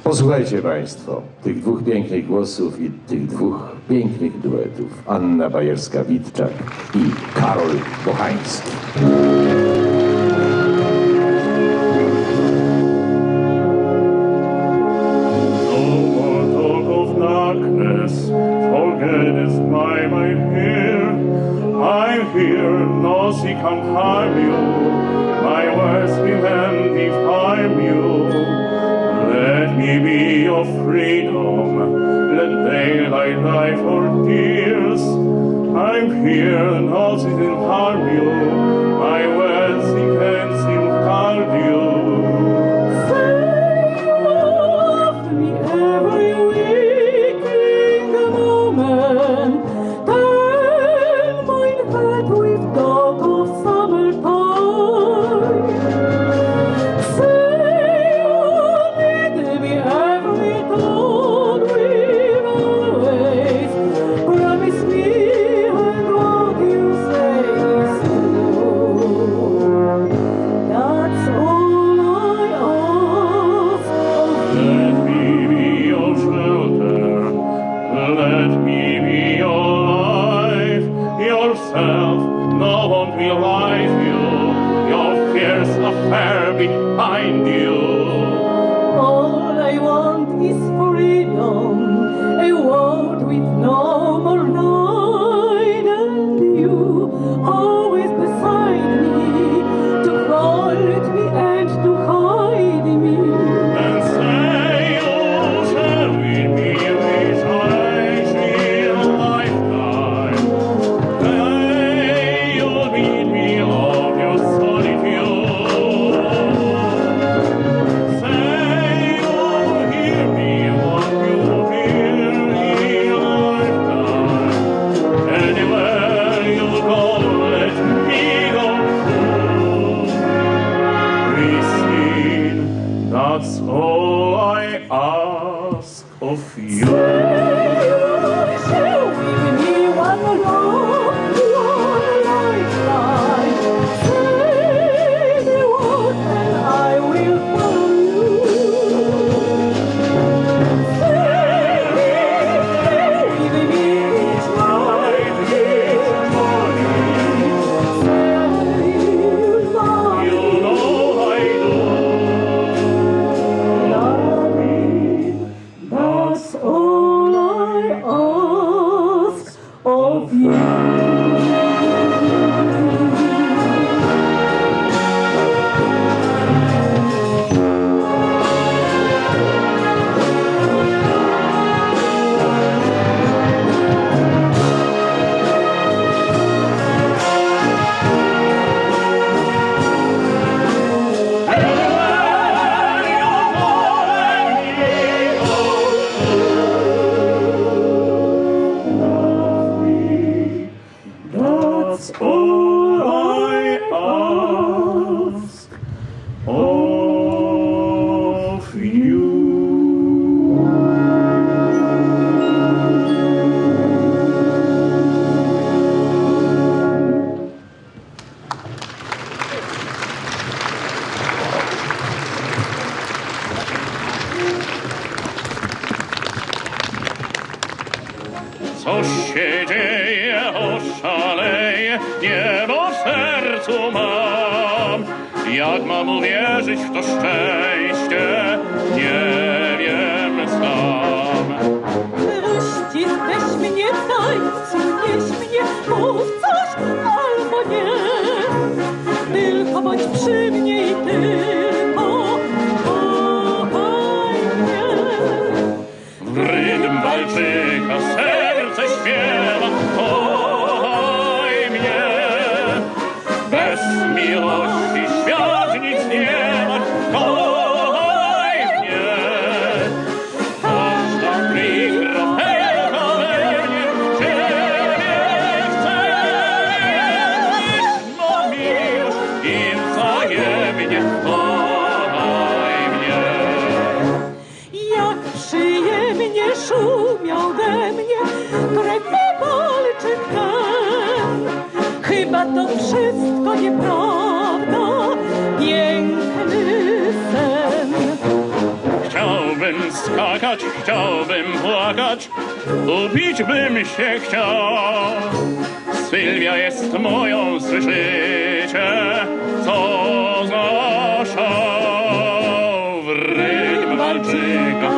Posłuchajcie Państwo tych dwóch pięknych głosów i tych dwóch pięknych duetów. Anna Bajerska-Witczak i Karol Bochański. Here, no she can't harm you. My words will define you. Let me be your freedom. Let daylight lie for tears. I'm here, no she can harm you. My words can't harm you. Say you love me every waking moment. With dog of summertime, say you need me every dawn will always promise me, and what you say is true. That's all I ask of you. Let me be your shelter. Let me be your life, yourself. No one will life you, your fierce affair behind you. All I want is freedom, a world with no more night, and you always beside me, to hold me and to hide me. And say you share with me this ideal lifetime. Meet me of your solitude. Say you'll hear me what you hear in a lifetime. Anywhere you go, let me go through. Recede, that's all I ask of you. Co się dzieje, oszaleję, niebo w sercu mam. Jak mam uwierzyć w to szczęście, nie wiem sam. Uścisk weź mnie, tańcu, nieś mnie, mów coś albo nie. Tylko bądź przy mnie i tylko kochaj mnie. W rytm walczyka serce śpiewa, kochaj mnie. Bez miłości świat nic nie ma, kochaj mnie. skakać, chciałbym płakać, upić bym się chciał. Sylwia jest moją, słyszycie, co za szał. W rytm walczyka